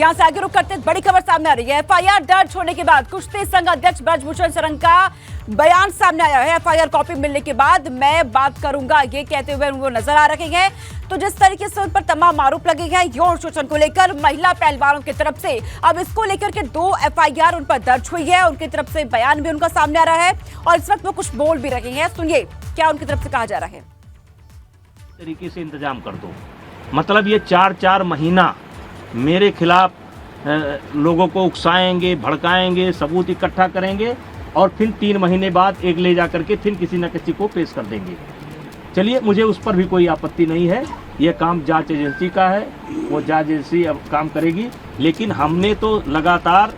यहां से आगे रुक करते बड़ी खबर सामने आ रही है। एफआईआर दर्ज होने के बाद कुश्ती संघ अध्यक्ष ब्रजभूषण शरण का बयान सामने आया है। एफआईआर कॉपी मिलने के बाद मैं बात करूंगा, ये कहते हुए वो नजर आ रहे हैं। तो जिस तरीके से उन पर तमाम आरोप लगे हैं यौन शोषण को लेकर महिला पहलवानों की तरफ से, अब इसको लेकर के 2 एफआईआर उन पर दर्ज हुई है। उनकी तरफ से बयान भी उनका सामने आ रहा है और इस वक्त वो कुछ बोल भी रहे हैं। सुनिए क्या उनकी तरफ से कहा जा रहा है। तरीके से इंतजाम कर दो, मतलब ये 4-4 महीना मेरे खिलाफ लोगों को उकसाएंगे, भड़काएंगे, सबूत इकट्ठा करेंगे और फिर 3 महीने बाद एक ले जाकर के फिर किसी न किसी को पेश कर देंगे। चलिए, मुझे उस पर भी कोई आपत्ति नहीं है। ये काम जांच एजेंसी का है, वो जांच एजेंसी अब काम करेगी। लेकिन हमने तो लगातार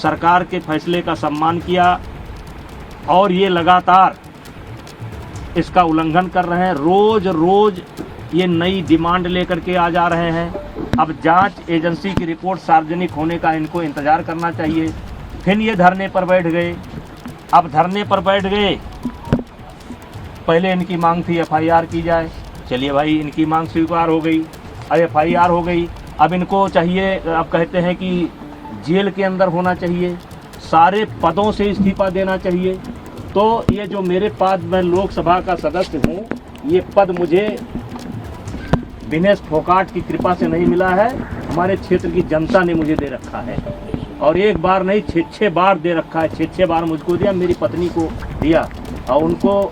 सरकार के फैसले का सम्मान किया और ये लगातार इसका उल्लंघन कर रहे हैं। रोज रोज ये नई डिमांड लेकर के आ जा रहे हैं। अब जांच एजेंसी की रिपोर्ट सार्वजनिक होने का इनको इंतज़ार करना चाहिए। फिर ये धरने पर बैठ गए। अब धरने पर बैठ गए, पहले इनकी मांग थी एफआईआर की जाए। चलिए भाई, इनकी मांग स्वीकार हो गई, अब एफआईआर हो गई। अब इनको चाहिए, अब कहते हैं कि जेल के अंदर होना चाहिए, सारे पदों से इस्तीफा देना चाहिए। तो ये जो मेरे पास, मैं लोकसभा का सदस्य हूँ, ये पद मुझे दिनेश फोगाट की कृपा से नहीं मिला है, हमारे क्षेत्र की जनता ने मुझे दे रखा है। और एक बार नहीं, 6 बार दे रखा है। 6 बार मुझको दिया, मेरी पत्नी को दिया, और उनको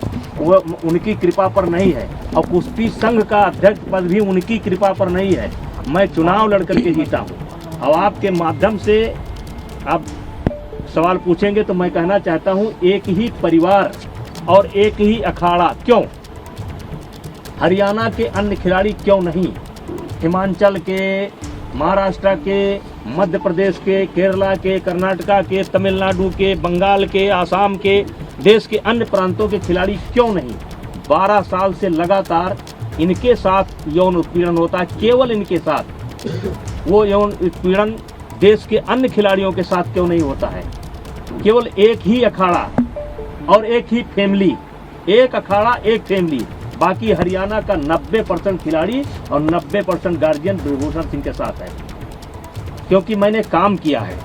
उनकी कृपा पर नहीं है। और कुश्ती संघ का अध्यक्ष पद भी उनकी कृपा पर नहीं है। मैं चुनाव लड़ करके जीता हूँ। अब आपके माध्यम से आप सवाल पूछेंगे तो मैं कहना चाहता हूँ, एक ही परिवार और एक ही अखाड़ा क्यों? हरियाणा के अन्य खिलाड़ी क्यों नहीं? हिमाचल के, महाराष्ट्र के, मध्य प्रदेश के, केरला के, कर्नाटका के, तमिलनाडु के, बंगाल के, आसाम के, देश के अन्य प्रांतों के खिलाड़ी क्यों नहीं? 12 साल से लगातार इनके साथ यौन उत्पीड़न होता है, केवल इनके साथ। वो यौन उत्पीड़न देश के अन्य खिलाड़ियों के साथ क्यों नहीं होता है? केवल एक ही अखाड़ा और एक ही फैमिली, एक अखाड़ा एक फैमिली। बाकी हरियाणा का 90% खिलाड़ी और 90% गार्जियन ब्रजभूषण सिंह के साथ है। क्योंकि मैंने काम किया है,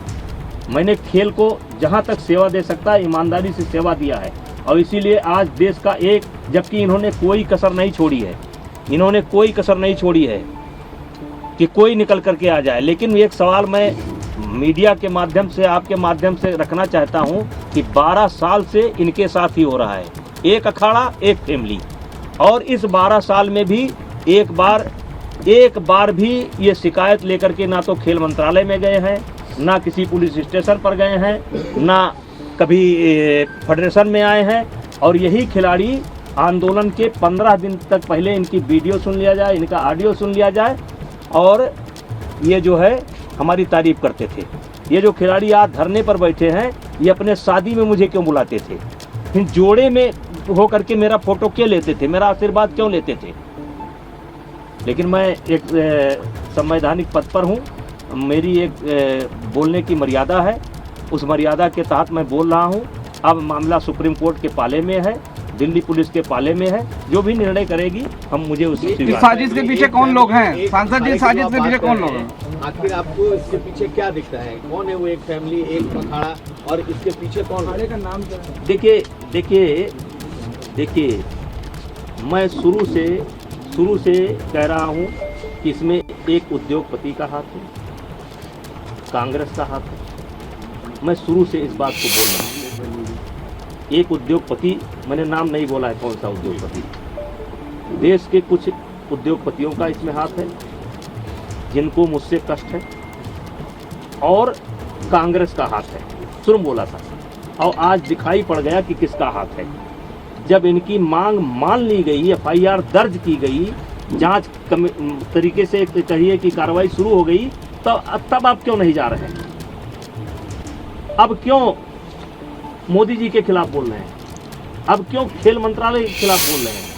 मैंने खेल को जहां तक सेवा दे सकता है ईमानदारी से सेवा दिया है। और इसीलिए आज देश का एक, जबकि इन्होंने कोई कसर नहीं छोड़ी है, इन्होंने कोई कसर नहीं छोड़ी है कि कोई निकल करके आ जाए। लेकिन एक सवाल मैं मीडिया के माध्यम से, आपके माध्यम से रखना चाहता हूं कि 12 साल से इनके साथ ही हो रहा है, एक अखाड़ा एक फैमिली। और इस 12 साल में भी एक बार भी ये शिकायत लेकर के ना तो खेल मंत्रालय में गए हैं, ना किसी पुलिस स्टेशन पर गए हैं, ना कभी फेडरेशन में आए हैं। और यही खिलाड़ी आंदोलन के 15 दिन तक पहले इनकी वीडियो सुन लिया जाए, इनका ऑडियो सुन लिया जाए और ये जो है हमारी तारीफ करते थे। ये जो खिलाड़ी आज धरने पर बैठे हैं, ये अपने शादी में मुझे क्यों बुलाते थे? फिर जोड़े में हो करके मेरा फोटो क्यों लेते थे? मेरा आशीर्वाद क्यों लेते थे? लेकिन मैं एक संवैधानिक पद पर हूँ, मेरी एक बोलने की मर्यादा है, उस मर्यादा के तहत मैं बोल रहा हूँ। अब मामला सुप्रीम कोर्ट के पाले में है, दिल्ली पुलिस के पाले में है, जो भी निर्णय करेगी हम मुझे उससे। इस साजिश के पीछे कौन लोग हैं? सांसद जी, साजिश के पीछे कौन लोग हैं? आखिर आपको इसके पीछे क्या दिखता है? कौन है वो एक फैमिली, एक अखाड़ा, और इसके पीछे कौन? अखाड़े का नाम क्या है? देखिए, मैं शुरू से कह रहा हूँ कि इसमें एक उद्योगपति का हाथ है, कांग्रेस का हाथ है। मैं शुरू से इस बात को बोल रहा हूँ। एक उद्योगपति, मैंने नाम नहीं बोला है कौन सा उद्योगपति, देश के कुछ उद्योगपतियों का इसमें हाथ है जिनको मुझसे कष्ट है, और कांग्रेस का हाथ है। शुरू बोला था और आज दिखाई पड़ गया कि किसका हाथ है। जब इनकी मांग मान ली गई, एफआईआर दर्ज की गई, जांच तरीके से कहिए कि कार्रवाई शुरू हो गई, तब आप क्यों नहीं जा रहे हैं? अब क्यों मोदी जी के खिलाफ बोल रहे हैं? अब क्यों खेल मंत्रालय के खिलाफ बोल रहे हैं?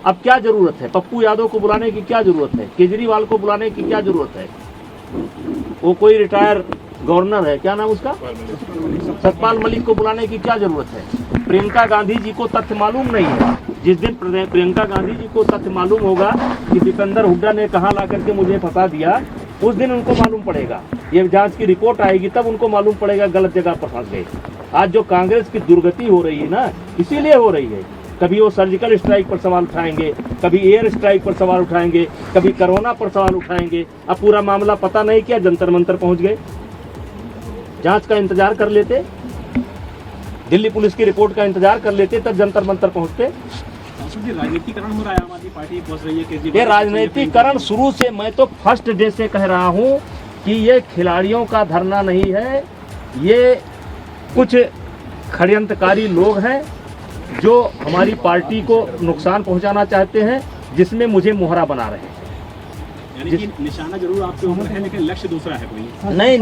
अब क्या जरूरत है? पप्पू यादव को बुलाने की क्या जरूरत है? केजरीवाल को बुलाने की क्या जरूरत है? वो कोई रिटायर गवर्नर है, क्या नाम उसका, सतपाल मलिक को बुलाने की क्या जरूरत है? प्रियंका गांधी जी को तथ्य मालूम नहीं है। जिस दिन प्रियंका गांधी जी को तथ्य मालूम होगा कि दीपेंद्र हुड्डा ने कहाँ ला करके मुझे फंसा दिया, उस दिन उनको मालूम पड़ेगा, ये जांच की रिपोर्ट आएगी तब उनको मालूम पड़ेगा गलत जगह पर फंस गए। आज जो कांग्रेस की दुर्गति हो रही है ना, इसीलिए हो रही है। कभी वो सर्जिकल स्ट्राइक पर सवाल उठाएंगे, कभी एयर स्ट्राइक पर सवाल उठाएंगे, कभी कोरोना पर सवाल उठाएंगे। अब पूरा मामला पता नहीं क्या जंतर मंतर पहुंच गए। जांच का इंतजार कर लेते, दिल्ली पुलिस की रिपोर्ट का इंतजार कर लेते, तब जंतर मंतर पहुंचते। राजनीतिकरण हो रहा है, आम आदमी पार्टी पहुंच रही है। ये राजनीतिकरण शुरू से, मैं तो फर्स्ट डे से कह रहा हूं कि ये खिलाड़ियों का धरना नहीं है, ये कुछ षड्यंत्रकारी लोग हैं जो हमारी पार्टी को नुकसान पहुंचाना चाहते हैं, जिसमें मुझे मोहरा बना रहे हैं। यानी कि निशाना जरूर आपके ऊपर है, लेकिन लक्ष्य दूसरा है कोई नहीं,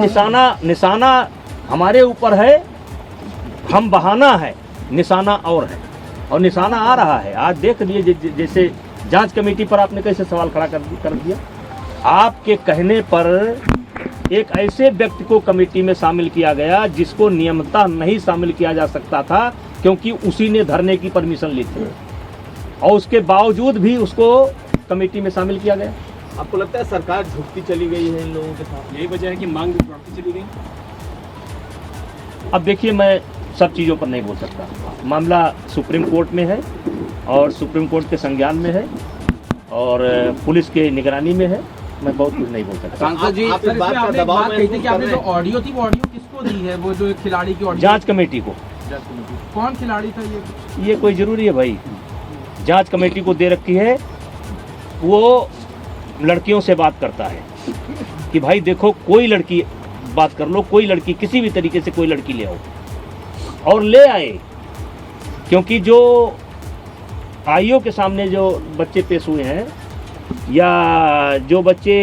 निशाना हमारे ऊपर है, हम बहाना है, निशाना और है, और निशाना आ रहा है। आज देख लिए जैसे जांच कमेटी पर आपने कैसे सवाल खड़ा कर दिया। आपके कहने पर एक ऐसे व्यक्ति को कमेटी में शामिल किया गया जिसको नियमतः नहीं शामिल किया जा सकता था, क्योंकि उसी ने धरने की परमिशन ली थी, और उसके बावजूद भी उसको कमेटी में शामिल किया गया। आपको लगता है सरकार झुकती चली गई है इन लोगों के साथ? यही वजह है कि मांग भी बढ़ती चली गई। अब देखिए, मैं सब चीज़ों पर नहीं बोल सकता। मामला सुप्रीम कोर्ट में है और सुप्रीम कोर्ट के संज्ञान में है और पुलिस के निगरानी में है। मैं बहुत कुछ नहीं बोल सकता। सांसद जी, आप इस बात का दबाव बात कही थी कि आपने महसूस जो कर रहे हैं? ऑडियो थी वो ऑडियो किसको दी है? वो जो एक खिलाड़ी की ऑडियो, जांच कमेटी को। कौन खिलाड़ी था ये कोई ज़रूरी है भाई? जांच कमेटी को दे रखी है। वो लड़कियों से बात करता है कि भाई देखो, कोई लड़की बात कर लो, कोई लड़की, किसी भी तरीके से कोई लड़की ले आओ, और ले आए। क्योंकि जो आईओ के सामने जो बच्चे पेश हुए हैं, या जो बच्चे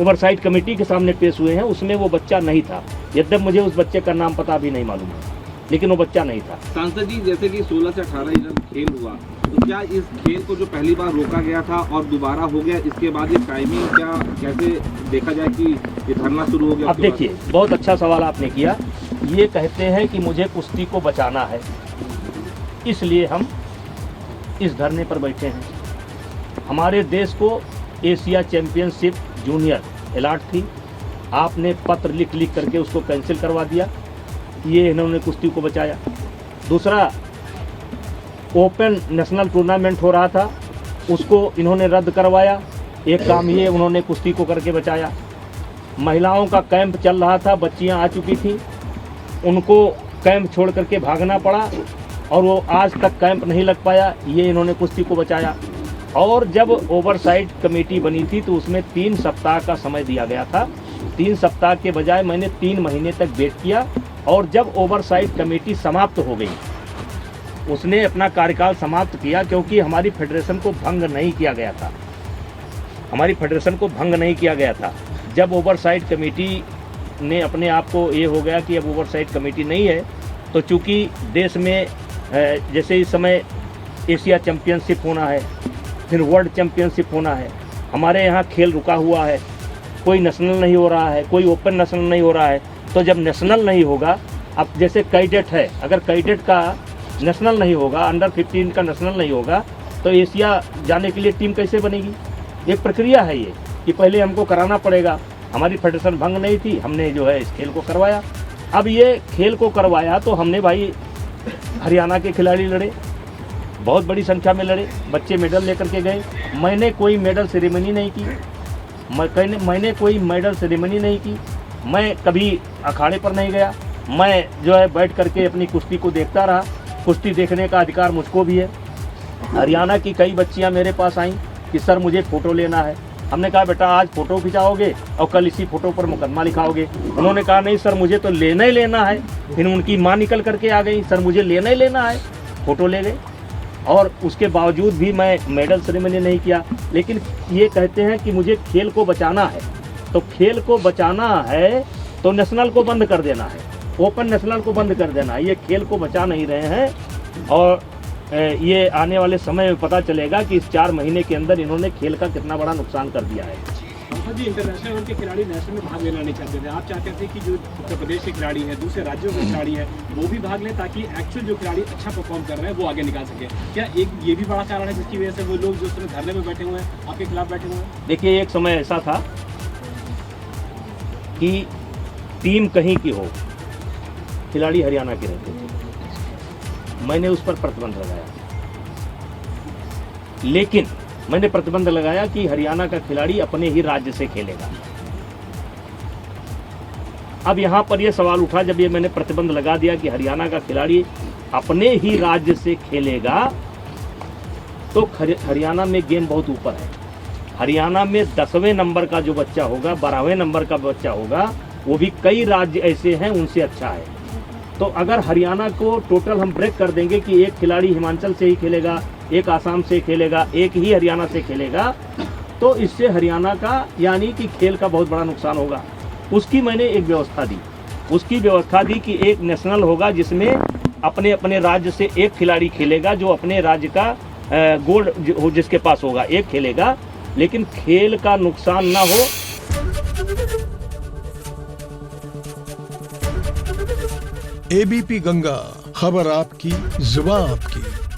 ओवरसाइट कमेटी के सामने पेश हुए हैं, उसमें वो बच्चा नहीं था। यद्यप मुझे उस बच्चे का नाम पता भी नहीं मालूम है, लेकिन वो बच्चा नहीं था। सांसद जी, जैसे कि 16 से 18 जब खेल हुआ, तो क्या इस खेल को जो पहली बार रोका गया था और दोबारा हो गया, इसके बाद ये टाइमिंग क्या कैसे देखा जाए कि ये धरना शुरू हो गया? अब देखिए, बहुत अच्छा सवाल आपने किया। ये कहते हैं कि मुझे कुश्ती को बचाना है, इसलिए हम इस धरने पर बैठे हैं। हमारे देश को एशिया चैंपियनशिप जूनियर अलॉट थी, आपने पत्र लिख करके उसको कैंसिल करवा दिया। ये इन्होंने कुश्ती को बचाया। दूसरा, ओपन नेशनल टूर्नामेंट हो रहा था, उसको इन्होंने रद्द करवाया। एक काम ये उन्होंने कुश्ती को करके बचाया। महिलाओं का कैंप चल रहा था, बच्चियां आ चुकी थी, उनको कैंप छोड़ करके भागना पड़ा और वो आज तक कैंप नहीं लग पाया। ये इन्होंने कुश्ती को बचाया। और जब ओवरसाइट कमेटी बनी थी तो उसमें 3 सप्ताह का समय दिया गया था। 3 सप्ताह के बजाय मैंने 3 महीने तक वेट किया, और जब ओवरसाइट कमेटी समाप्त हो गई, उसने अपना कार्यकाल समाप्त किया, क्योंकि हमारी फेडरेशन को भंग नहीं किया गया था। हमारी फेडरेशन को भंग नहीं किया गया था। जब ओवरसाइट कमेटी ने अपने आप को ये हो गया कि अब ओवरसाइट कमेटी नहीं है, तो चूँकि देश में जैसे इस समय एशिया चैम्पियनशिप होना है, फिर वर्ल्ड चैम्पियनशिप होना है, हमारे यहाँ खेल रुका हुआ है, कोई नेशनल नहीं हो रहा है, कोई ओपन नेशनल नहीं हो रहा है। तो जब नेशनल नहीं होगा, अब जैसे कैडेट है, अगर कैडेट का नेशनल नहीं होगा, अंडर 15 का नेशनल नहीं होगा, तो एशिया जाने के लिए टीम कैसे बनेगी? एक प्रक्रिया है ये कि पहले हमको कराना पड़ेगा। हमारी फेडरेशन भंग नहीं थी, हमने जो है इस खेल को करवाया। अब ये खेल को करवाया तो हमने भाई हरियाणा के खिलाड़ी लड़े, बहुत बड़ी संख्या में लड़े, बच्चे मेडल लेकर के गए। मैंने कोई मेडल सेरेमनी नहीं की, मैंने कोई मेडल सेरेमनी नहीं की, मैं कभी अखाड़े पर नहीं गया। मैं जो है बैठ करके अपनी कुश्ती को देखता रहा। कुश्ती देखने का अधिकार मुझको भी है। हरियाणा की कई बच्चियां मेरे पास आईं कि सर मुझे फ़ोटो लेना है। हमने कहा बेटा आज फ़ोटो खिंचाओगे और कल इसी फ़ोटो पर मुकदमा लिखाओगे। उन्होंने कहा नहीं सर मुझे तो लेना ही लेना है। फिर उनकी माँ निकल करके आ गई, सर मुझे लेना ही लेना है। फ़ोटो ले गए, और उसके बावजूद भी मैं मेडल सेरेमनी नहीं किया। लेकिन ये कहते हैं कि मुझे खेल को बचाना है, तो खेल को बचाना है तो नेशनल को बंद कर देना है, ओपन नेशनल को बंद कर देना है। ये खेल को बचा नहीं रहे हैं, और ये आने वाले समय में पता चलेगा कि इस 4 महीने के अंदर इन्होंने खेल का कितना बड़ा नुकसान कर दिया है। सांसद जी, इंटरनेशनल लेवल के खिलाड़ी नेशनल में भाग लेना नहीं चाहते थे। आप चाहते थे कि जो उत्तर प्रदेश के खिलाड़ी हैं, दूसरे राज्यों के खिलाड़ी हैं, वो भी भाग लें, ताकि एक्चुअल जो खिलाड़ी अच्छा परफॉर्म कर रहे हैं वो आगे निकाल सके। क्या एक ये भी बड़ा कारण है जिसकी वजह से वो लोग जो उसमें धरने में बैठे हुए हैं, आपके खिलाफ बैठे हुए हैं? देखिए, एक समय ऐसा था कि टीम कहीं की हो, खिलाड़ी हरियाणा के रहते थे, मैंने उस पर प्रतिबंध लगाया। लेकिन मैंने प्रतिबंध लगाया कि हरियाणा का खिलाड़ी अपने ही राज्य से खेलेगा। अब यहां पर यह सवाल उठा, जब ये मैंने प्रतिबंध लगा दिया कि हरियाणा का खिलाड़ी अपने ही राज्य से खेलेगा, तो हरियाणा में गेम बहुत ऊपर है। हरियाणा में 10वें नंबर का जो बच्चा होगा, 12वें नंबर का बच्चा होगा, वो भी कई राज्य ऐसे हैं उनसे अच्छा है। तो अगर हरियाणा को टोटल हम ब्रेक कर देंगे कि एक खिलाड़ी हिमाचल से ही खेलेगा, एक आसाम से खेलेगा, एक ही हरियाणा से खेलेगा, तो इससे हरियाणा का यानी कि खेल का बहुत बड़ा नुकसान होगा। उसकी मैंने एक व्यवस्था दी, उसकी व्यवस्था दी कि एक नेशनल होगा जिसमें अपने अपने राज्य से एक खिलाड़ी खेलेगा, जो अपने राज्य का गोल्ड जिसके पास होगा एक खेलेगा, लेकिन खेल का नुकसान ना हो। एबीपी गंगा, खबर आपकी, जुबान आपकी।